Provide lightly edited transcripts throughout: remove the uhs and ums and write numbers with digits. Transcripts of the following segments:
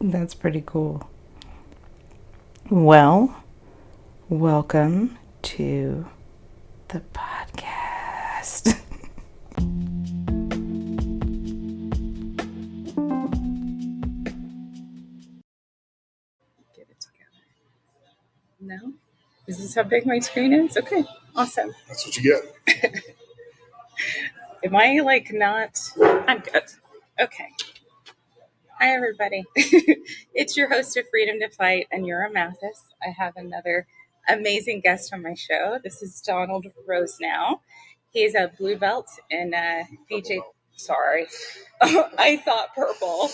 That's pretty cool. Well, welcome to the podcast. Get it together. No? Is this how big my screen is? Okay, awesome. That's what you get. Am I not? I'm good. Okay. Hi, everybody. It's your host of Freedom to Fight, and you're a Mathis. I have another amazing guest on my show. This is Donald Rosenow. He's a blue belt in BJ. Sorry, I thought purple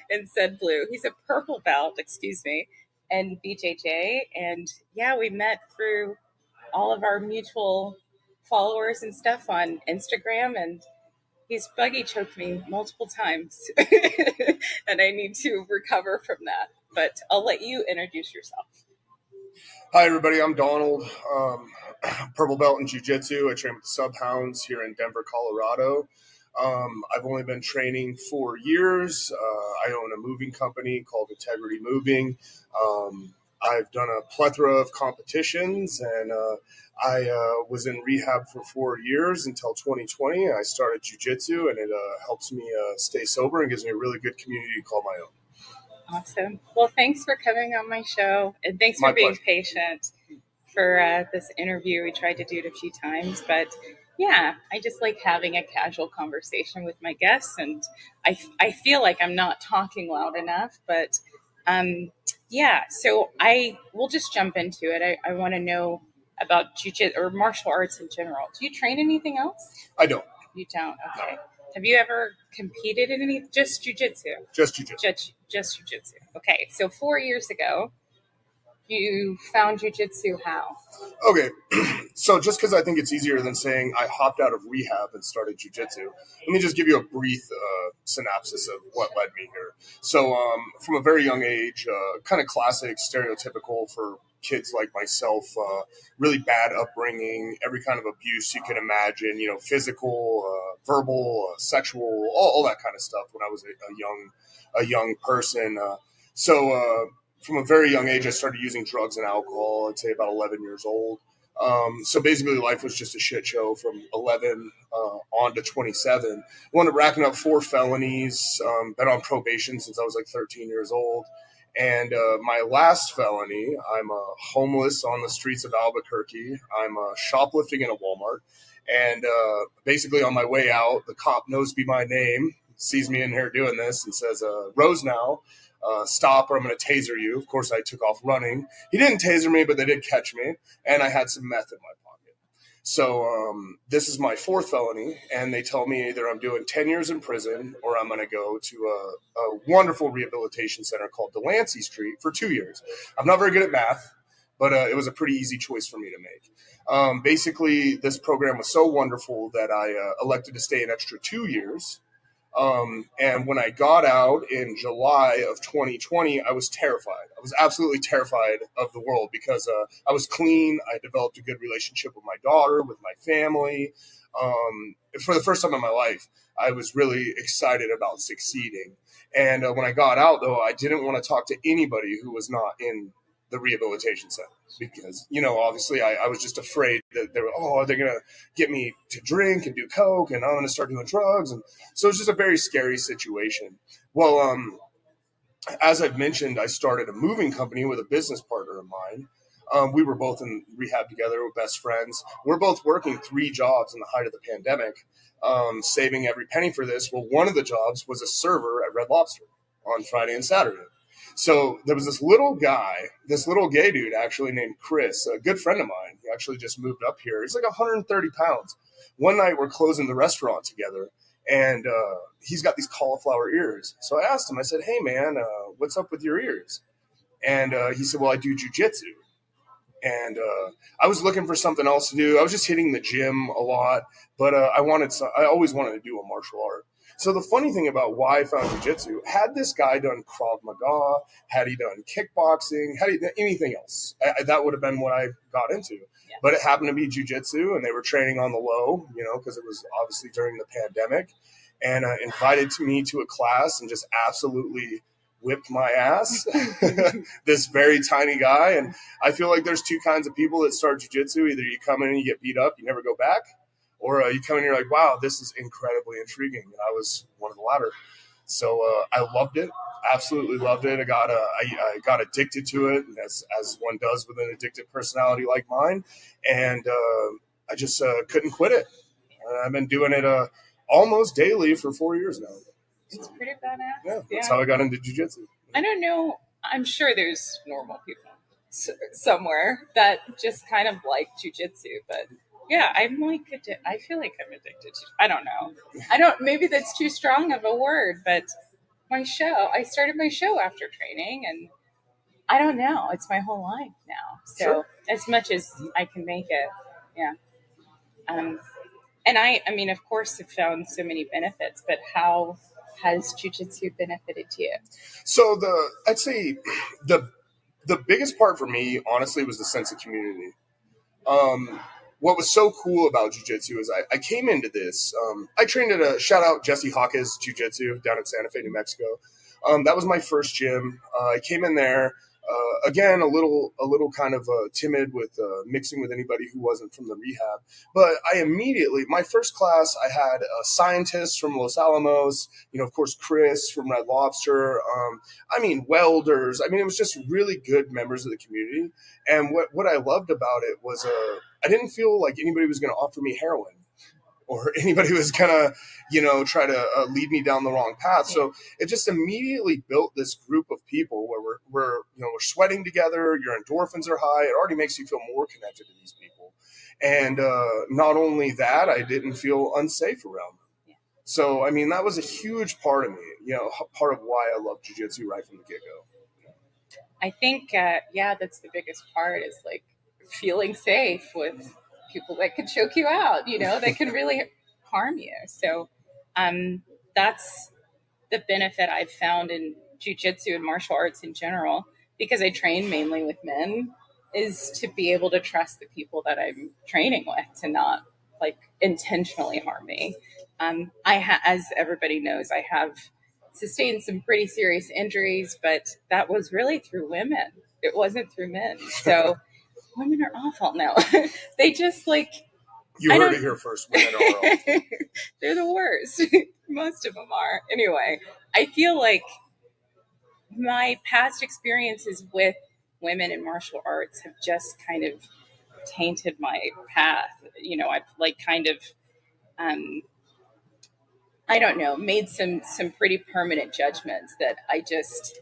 and said blue. He's a purple belt, excuse me, and BJJ. And yeah, we met through all of our mutual followers and stuff on Instagram, and he's buggy choked me multiple times, and I need to recover from that. But I'll let you introduce yourself. Hi, everybody. I'm Donald, purple belt in jiu-jitsu. I train with the Sub Hounds here in Denver, Colorado. I've only been training 4 years. I own a moving company called Integrity Moving. I've done a plethora of competitions, and I was in rehab for 4 years until 2020. I started jiu-jitsu, and it helps me stay sober and gives me a really good community to call my own. Awesome. Well, thanks for coming on my show, and thanks for being patient for this interview. We tried to do it a few times, but yeah, I just like having a casual conversation with my guests, and I feel like I'm not talking loud enough, but yeah, so we'll just jump into it. I want to know about jiu-jitsu or martial arts in general. Do you train anything else? I don't. You don't? Okay. Have you ever competed in any? Just jiu-jitsu? Just jiu-jitsu. Just jiu-jitsu. Okay, so 4 years ago, you found jiu-jitsu how? Okay, so just because I think it's easier than saying I hopped out of rehab and started jiu-jitsu, let me just give you a brief synopsis of what led me here. So from a very young age, kind of classic, stereotypical for kids like myself, really bad upbringing, every kind of abuse you can imagine, physical, verbal, sexual, all that kind of stuff when I was a young person. From a very young age, I started using drugs and alcohol, I'd say about 11 years old. So basically life was just a shit show from 11 on to 27. Wound up racking up 4 felonies, been on probation since I was like 13 years old. And my last felony, I'm homeless on the streets of Albuquerque. I'm shoplifting in a Walmart. And basically on my way out, the cop knows me by name, sees me in here doing this and says, Rosenow, stop or I'm going to taser you. Of course, I took off running. He didn't taser me, but they did catch me. And I had some meth in my pocket. So this is my 4th felony, and they tell me either I'm doing 10 years in prison or I'm going to go to a wonderful rehabilitation center called Delancey Street for 2 years. I'm not very good at math, but it was a pretty easy choice for me to make. Basically, this program was so wonderful that I elected to stay an extra 2 years. And when I got out in July of 2020, I was terrified. I was absolutely terrified of the world because I was clean. I developed a good relationship with my daughter, with my family. For the first time in my life, I was really excited about succeeding. And when I got out, though, I didn't want to talk to anybody who was not in the rehabilitation center because, obviously I was just afraid that are they going to get me to drink and do coke and I'm going to start doing drugs. And so it's just a very scary situation. Well, as I've mentioned, I started a moving company with a business partner of mine. We were both in rehab together. We're best friends. We're both working 3 jobs in the height of the pandemic, saving every penny for this. Well, one of the jobs was a server at Red Lobster on Friday and Saturday. So there was this little gay dude actually named Chris, a good friend of mine. He actually just moved up here. He's like 130 pounds. One night we're closing the restaurant together, and he's got these cauliflower ears. So I asked him, I said, hey, man, what's up with your ears? And he said, well, I do jujitsu. And I was looking for something else to do. I was just hitting the gym a lot, but I always wanted to do a martial art. So the funny thing about why I found jiu-jitsu, had this guy done Krav Maga, had he done kickboxing, had he done anything else, that would have been what I got into. Yeah. But it happened to be jiu-jitsu, and they were training on the low, because it was obviously during the pandemic, and invited me to a class and just absolutely whipped my ass, this very tiny guy. And I feel like there's two kinds of people that start jiu-jitsu. Either you come in and you get beat up, you never go back, or you come in and you're like, wow, this is incredibly intriguing. And I was one of the latter. So I loved it, absolutely loved it. I got addicted to it, as one does with an addictive personality like mine. And I just couldn't quit it. I've been doing it almost daily for 4 years now. It's pretty badass. Yeah, that's how I got into jiu-jitsu. I don't know. I'm sure there's normal people somewhere that just kind of like jiu-jitsu, but yeah, I'm like, I feel like I'm addicted to, I don't know. Maybe that's too strong of a word, but I started my show after training, and I don't know. It's my whole life now. So sure. As much as I can make it. Yeah. And I mean, of course, have found so many benefits, but how has jiu-jitsu benefited you? So I'd say the biggest part for me, honestly, was the sense of community. What was so cool about jiu-jitsu is I came into this. I trained at a shout out Jesse Hawkes Jiu-Jitsu down in Santa Fe, New Mexico. That was my first gym. I came in there. Again, a little kind of timid with mixing with anybody who wasn't from the rehab. But I immediately, my first class, I had scientists from Los Alamos, of course, Chris from Red Lobster. Welders. It was just really good members of the community. And what I loved about it was I didn't feel like anybody was going to offer me heroin, or anybody was going to, try to lead me down the wrong path. So it just immediately built this group of people where we're sweating together. Your endorphins are high. It already makes you feel more connected to these people. And not only that, I didn't feel unsafe around them. Yeah. So, that was a huge part of me, part of why I love jiu-jitsu right from the get-go. I think, that's the biggest part is like feeling safe with people that could choke you out, that can really harm you. So that's the benefit I've found in jiu-jitsu and martial arts in general, because I train mainly with men, is to be able to trust the people that I'm training with to not like intentionally harm me. As everybody knows, I have sustained some pretty serious injuries, but that was really through women. It wasn't through men. So women are awful. No, they just like. You heard it here first. Women are awful. They're the worst. Most of them are. Anyway, I feel like my past experiences with women in martial arts have just kind of tainted my path. I've like kind of, I don't know, made some pretty permanent judgments that I just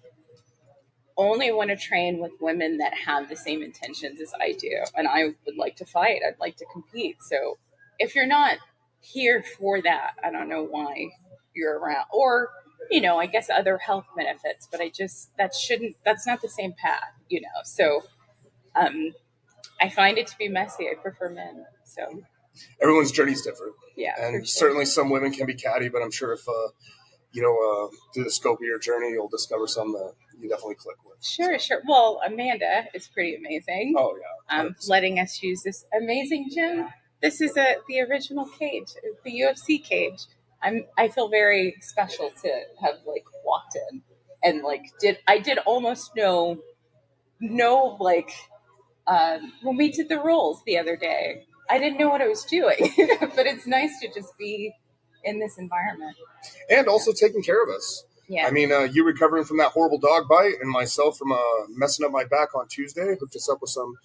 only want to train with women that have the same intentions as I do. And I would like to fight. I'd like to compete. So if you're not here for that, I don't know why you're around. Or, I guess other health benefits, but that's not the same path, So I find it to be messy. I prefer men. So everyone's journey's different. Yeah. And certainly some women can be catty, but I'm sure if, through the scope of your journey, you'll discover some that you definitely click with. Sure. Well, Amanda is pretty amazing. Oh, yeah. Letting us use this amazing gym. This is the original cage, the UFC cage. I feel very special to have like walked in and like did almost no like when we did the rolls the other day, I didn't know what I was doing, but it's nice to just be in this environment. And also taking care of us. Yeah. You recovering from that horrible dog bite, and myself from messing up my back on Tuesday, hooked us up with some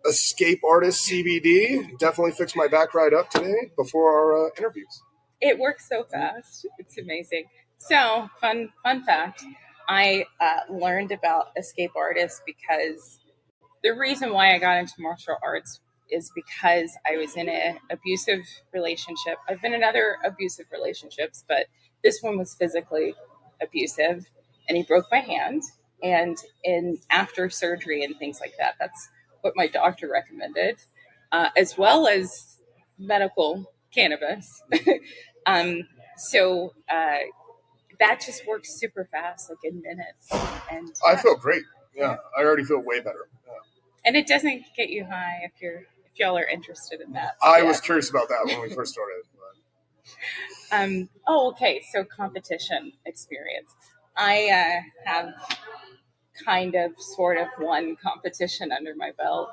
Escape Artist CBD. Definitely fixed my back right up today before our interviews. It works so fast. It's amazing. So, fun fact. I learned about Escape Artists because the reason why I got into martial arts is because I was in an abusive relationship. I've been in other abusive relationships, but this one was physically abusive, and he broke my hand. And after surgery and things like that, that's what my doctor recommended, as well as medical cannabis. So that just works super fast, like in minutes. And I feel great. Yeah, I already feel way better. Yeah. And it doesn't get you high if y'all are interested in that. I was curious about that when we first started. Okay. So competition experience. I have kind of sort of one competition under my belt.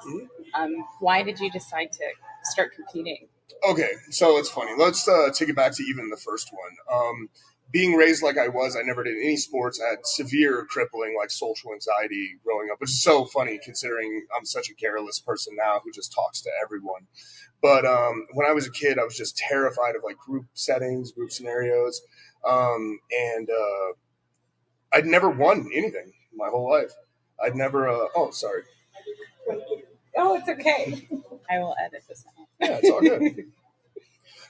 Why did you decide to start competing? Okay, so it's funny. Let's take it back to even the first one. Being raised like I was, I never did any sports. I had severe crippling like social anxiety growing up, which is so funny considering I'm such a garrulous person now who just talks to everyone. But when I was a kid, I was just terrified of like group settings, group scenarios, and I'd never won anything my whole life. I'd never. Oh, sorry. Oh, it's okay. I will edit this out. Yeah, it's all good.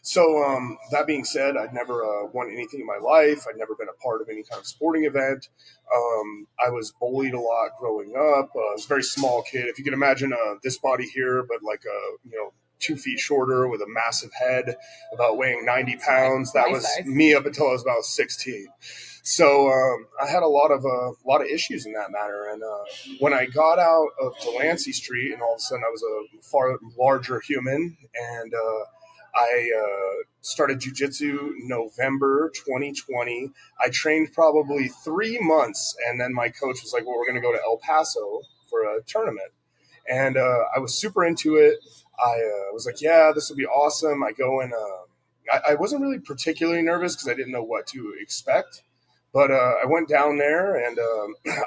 So that being said, I'd never won anything in my life. I'd never been a part of any kind of sporting event. I was bullied a lot growing up. I was a very small kid. If you can imagine this body here, but like 2 feet shorter with a massive head, about weighing 90 pounds. That was me up until I was about 16. So I had a lot of issues in that matter. And when I got out of Delancey Street, and all of a sudden I was a far larger human, and I started jiu-jitsu November 2020. I trained probably 3 months, and then my coach was like, well, we're going to go to El Paso for a tournament. And I was super into it. I was like, yeah, this will be awesome. I go and I wasn't really particularly nervous because I didn't know what to expect. But I went down there, and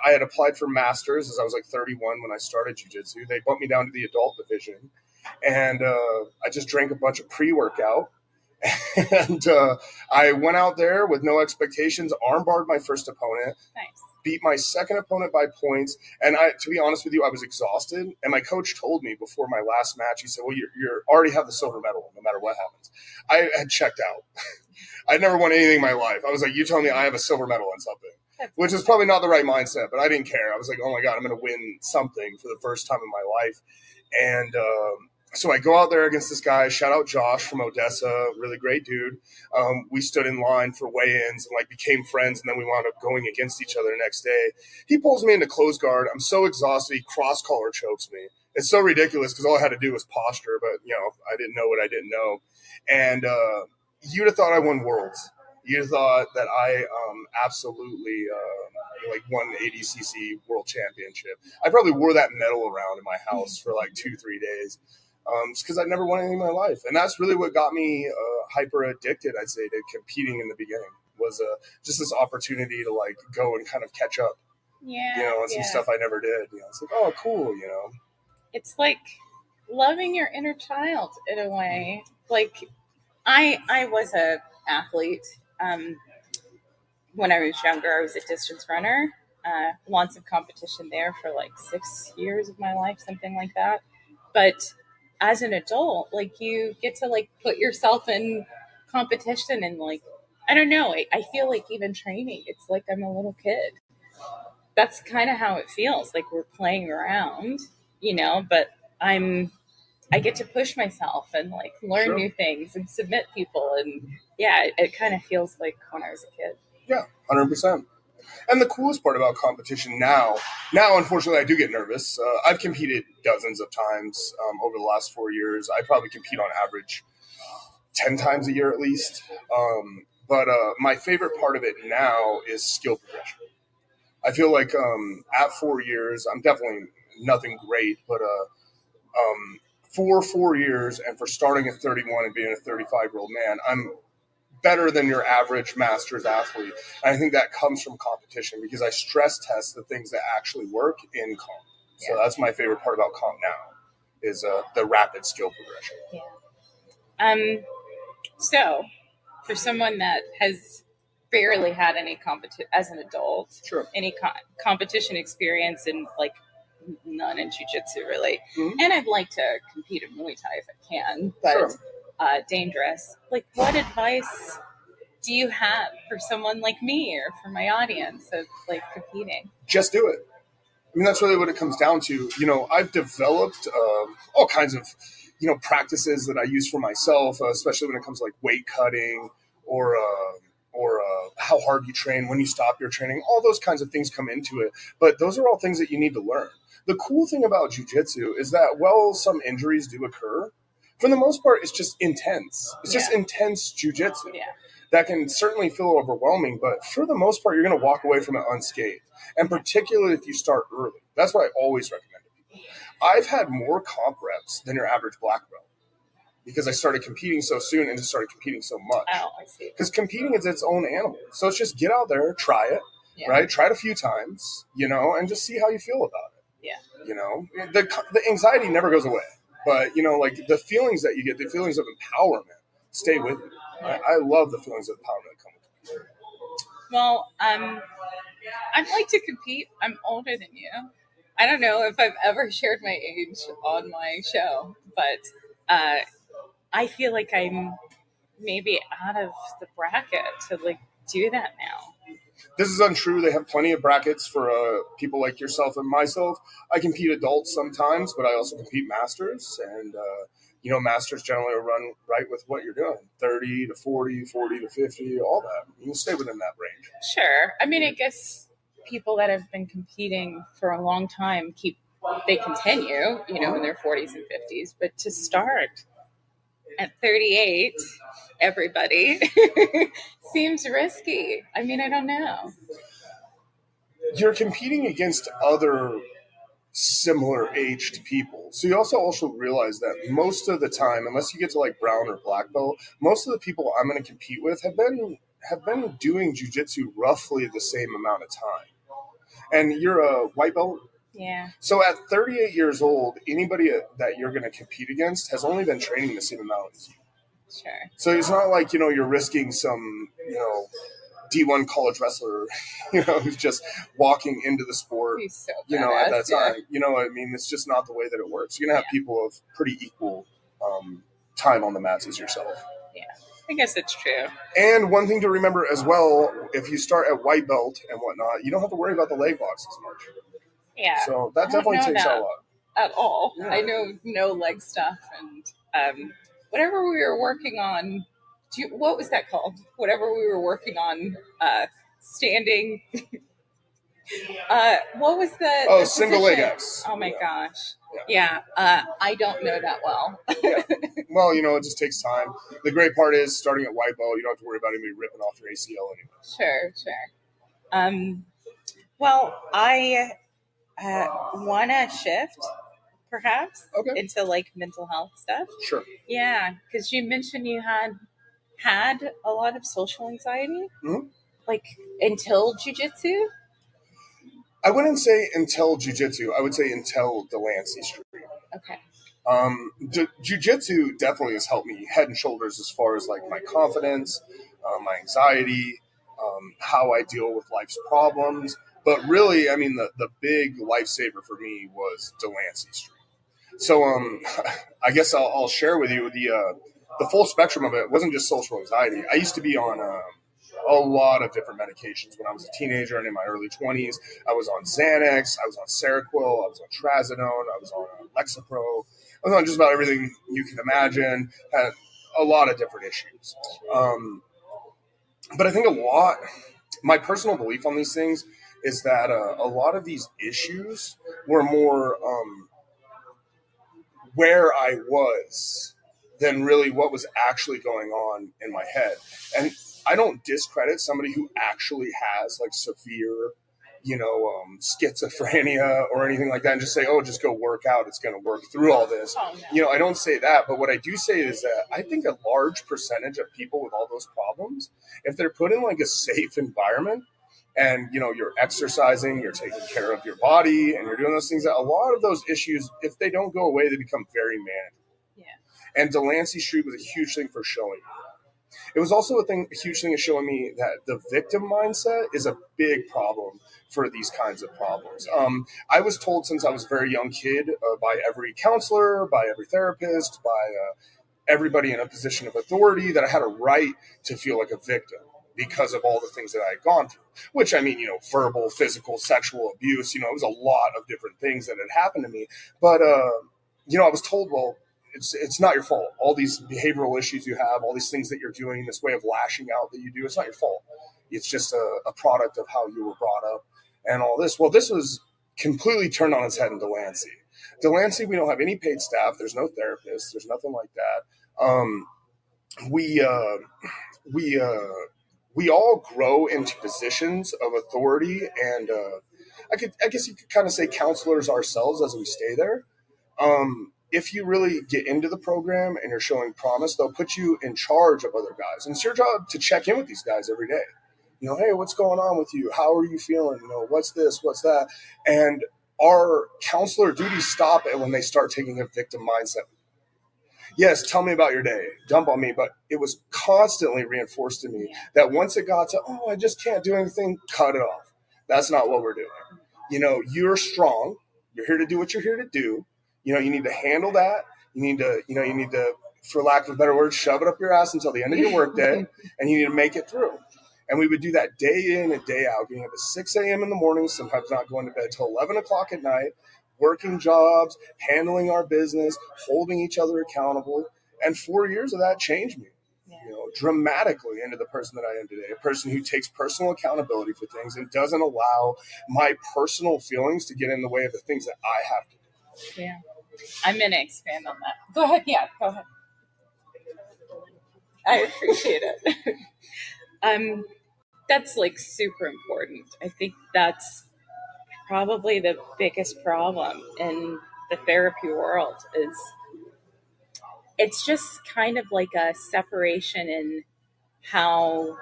I had applied for masters as I was like 31 when I started jiu-jitsu. They bumped me down to the adult division. And I just drank a bunch of pre-workout. And I went out there with no expectations, armbarred my first opponent. Nice. Beat my second opponent by points. And to be honest with you, I was exhausted. And my coach told me before my last match, he said, well, you already have the silver medal no matter what happens. I had checked out. I'd never won anything in my life. I was like, you told me I have a silver medal in something, which is probably not the right mindset, but I didn't care. I was like, oh my God, I'm going to win something for the first time in my life. And so I go out there against this guy, shout out Josh from Odessa, really great dude. We stood in line for weigh-ins and like became friends, and then we wound up going against each other the next day. He pulls me into close guard. I'm so exhausted. He cross-collar chokes me. It's so ridiculous because all I had to do was posture, but I didn't know what I didn't know. And you'd have thought I won worlds. You'd have thought that I absolutely won the ADCC World Championship. I probably wore that medal around in my house for like 2-3 days. Just because I'd never won anything in my life. And that's really what got me hyper addicted, I'd say, to competing in the beginning, was just this opportunity to like go and kind of catch up, on some stuff I never did. It's like, oh, cool, It's like loving your inner child in a way. Like I was a athlete. When I was younger, I was a distance runner. Lots of competition there for like 6 years of my life, something like that. But as an adult, like you get to like put yourself in competition, and like, I don't know, I feel like even training, it's like I'm a little kid. That's kind of how it feels. Like we're playing around, but I get to push myself and like learn new things and submit people. And it kind of feels like when I was a kid. Yeah, 100%. And the coolest part about competition now, unfortunately, I do get nervous. I've competed dozens of times over the last 4 years. I probably compete on average 10 times a year at least. But my favorite part of it now is skill progression. I feel like at 4 years, I'm definitely nothing great, but for 4 years and for starting at 31 and being a 35-year-old man, I'm better than your average master's athlete. And I think that comes from competition because I stress test the things that actually work in comp. So that's my favorite part about comp now, is the rapid skill progression. Yeah. So for someone that has barely had any competition as an adult, any competition experience, and like none in jiu-jitsu really, and I'd like to compete in Muay Thai if I can, but dangerous. Like, what advice do you have for someone like me or for my audience of like competing? Just do it. I mean, that's really what it comes down to. I've developed all kinds of, practices that I use for myself, especially when it comes to like weight cutting or how hard you train, when you stop your training. All those kinds of things come into it. But those are all things that you need to learn. The cool thing about jiu-jitsu is that while some injuries do occur, for the most part, it's just intense. It's just intense jiu-jitsu. Yeah. that can certainly feel overwhelming, but for the most part, you're going to walk away from it unscathed. And particularly if you start early. That's what I always recommend to people. I've had more comp reps than your average black belt because I started competing so soon and just started competing so much. Oh, I see. Because competing is its own animal. So it's just get out there, try it, right? Try it a few times, and just see how you feel about it. Yeah. The anxiety never goes away. But, like the feelings that you get, the feelings of empowerment, stay with you. I love the feelings of empowerment that come with it. Well, I'd like to compete. I'm older than you. I don't know if I've ever shared my age on my show, but I feel like I'm maybe out of the bracket to do that now. This is untrue. They have plenty of brackets for people like yourself and myself. I compete adults sometimes, but I also compete masters. And, masters generally run right with what you're doing. 30 to 40, 40 to 50, all that. You can stay within that range. Sure. I mean, I guess people that have been competing for a long time continue, in their 40s and 50s. But to start at 38, everybody, seems risky. I mean, I don't know. You're competing against other similar aged people. So you also realize that most of the time, unless you get to like brown or black belt, most of the people I'm going to compete with have been doing jiu-jitsu roughly the same amount of time. And you're a white belt? Yeah. So at 38 years old, anybody that you're going to compete against has only been training the same amount as you. Sure. So it's not like, you're risking some, D1 college wrestler, who's just walking into the sport, He's so at that time. It's just not the way that it works. You're going to have people of pretty equal time on the mats as yourself. Yeah, I guess it's true. And one thing to remember as well, if you start at white belt and whatnot, you don't have to worry about the leg locks as much. Yeah. So that definitely takes out a lot. At all. Yeah. I know no leg stuff. And whatever we were working on, what was that called? Whatever we were working on, standing. What was the single leg X. Oh my gosh. Yeah. I don't know that well. Yeah. Well, it just takes time. The great part is starting at white belt, you don't have to worry about anybody ripping off your ACL anyway. Sure. Well, I want to shift perhaps into mental health stuff. Sure. Yeah, because you mentioned you had a lot of social anxiety, until jiu-jitsu. I wouldn't say until jiu-jitsu. I would say until Delancey Street. Okay. Jiu-jitsu definitely has helped me head and shoulders as far as my confidence, my anxiety, how I deal with life's problems. But really, the big lifesaver for me was Delancey Street. So I guess I'll share with you the full spectrum of it. It wasn't just social anxiety. I used to be on a lot of different medications when I was a teenager and in my early 20s. I was on Xanax, I was on Seroquel, I was on Trazodone, I was on Lexapro. I was on just about everything you can imagine. Had a lot of different issues. But I think my personal belief on these things is that a lot of these issues were more where I was than really what was actually going on in my head. And I don't discredit somebody who actually has severe, schizophrenia or anything like that and just say, just go work out. It's going to work through all this. Oh, no. I don't say that. But what I do say is that I think a large percentage of people with all those problems, if they're put in a safe environment and, you're exercising, you're taking care of your body and you're doing those things, that a lot of those issues, if they don't go away, they become very manageable. Yeah. And Delancey Street was a huge thing for showing me. It was also a huge thing of showing me that the victim mindset is a big problem for these kinds of problems. I was told since I was a very young kid by every counselor, by every therapist, by everybody in a position of authority that I had a right to feel like a victim because of all the things that I had gone through, which verbal, physical, sexual abuse, it was a lot of different things that had happened to me. But, I was told, well, it's not your fault. All these behavioral issues you have, all these things that you're doing, this way of lashing out that you do, it's not your fault. It's just a product of how you were brought up and all this. Well, this was completely turned on its head in Delancey. Delancey, we don't have any paid staff. There's no therapist. There's nothing like that. we we we all grow into positions of authority, and I guess you could kind of say counselors ourselves as we stay there. If you really get into the program and you're showing promise, they'll put you in charge of other guys, and it's your job to check in with these guys every day. Hey, what's going on with you? How are you feeling? What's this? What's that? And our counselor duties stop at when they start taking a victim mindset. Yes, tell me about your day, dump on me, but it was constantly reinforced to me that once it got to, I just can't do anything, cut it off. That's not what we're doing. You're strong. You're here to do what you're here to do. You need to handle that. You need to, for lack of a better word, shove it up your ass until the end of your workday, and you need to make it through. And we would do that day in and day out, getting up at 6 a.m. in the morning, sometimes not going to bed till 11 o'clock at night, working jobs, handling our business, holding each other accountable. And 4 years of that changed me, dramatically into the person that I am today, a person who takes personal accountability for things and doesn't allow my personal feelings to get in the way of the things that I have to do. Yeah. I'm going to expand on that. Go ahead. Yeah, go ahead. I appreciate it. That's like super important. I think that's probably the biggest problem in the therapy world is it's just kind of like a separation in how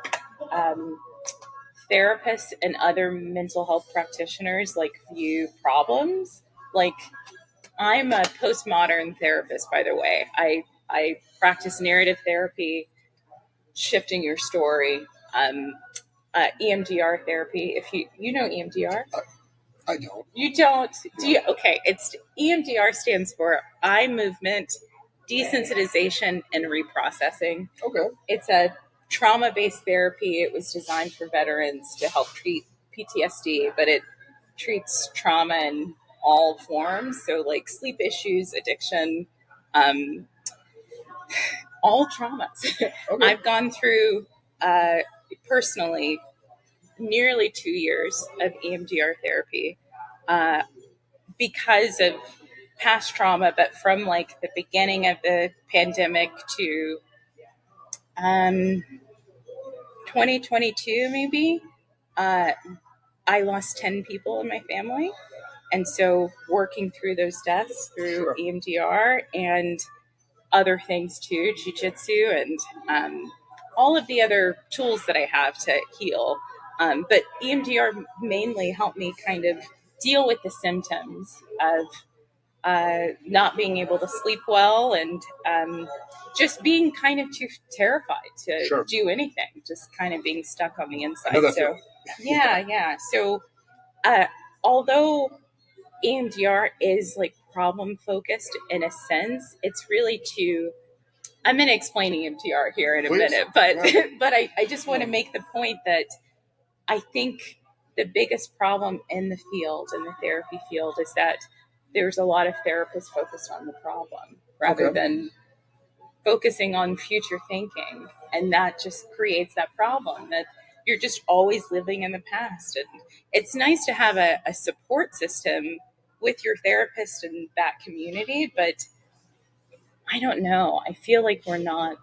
therapists and other mental health practitioners like view problems. Like I'm a postmodern therapist, by the way. I practice narrative therapy, shifting your story, EMDR therapy. If you know EMDR? I don't. You don't? Do you? Okay. It's EMDR stands for eye movement desensitization and reprocessing. Okay. It's a trauma-based therapy. It was designed for veterans to help treat PTSD, but it treats trauma in all forms. So like sleep issues, addiction, all traumas. Okay. I've gone through personally nearly 2 years of EMDR therapy because of past trauma, but from like the beginning of the pandemic to 2022 maybe, I lost 10 people in my family. And so working through those deaths through EMDR and other things too, jitsu and all of the other tools that I have to heal. But EMDR mainly helped me kind of deal with the symptoms of not being able to sleep well and just being kind of too terrified to do anything, just kind of being stuck on the inside. So, yeah. So, although EMDR is like problem focused in a sense, it's really I'm going to explain EMDR here in a minute, but I just want to make the point that I think the biggest problem in the field, in the therapy field, is that there's a lot of therapists focused on the problem rather than focusing on future thinking. And that just creates that problem that you're just always living in the past. And it's nice to have a support system with your therapist and that community, but I don't know. I feel like we're not,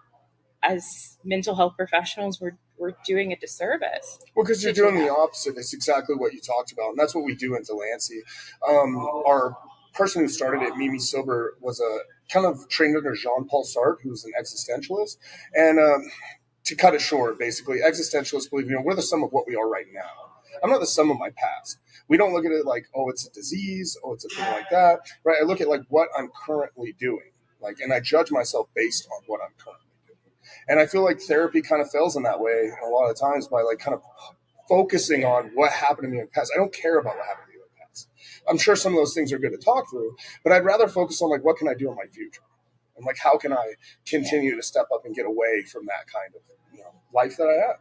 as mental health professionals, we're doing a disservice. Well, because you're doing the opposite. It's exactly what you talked about. And that's what we do in Delancey. Our person who started it, Mimi Silber, was a kind of trained under Jean-Paul Sartre, who was an existentialist. And to cut it short, basically, existentialists believe, we're the sum of what we are right now. I'm not the sum of my past. We don't look at it like, it's a disease, it's a thing like that, right? I look at like what I'm currently doing, and I judge myself based on what I'm currently doing. And I feel like therapy kind of fails in that way a lot of times by kind of focusing on what happened to me in the past. I don't care about what happened to me in the past. I'm sure some of those things are good to talk through, but I'd rather focus on what can I do in my future? And how can I continue to step up and get away from that kind of life that I have?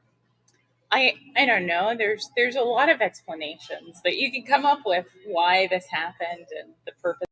I don't know. There's a lot of explanations that you can come up with why this happened and the purpose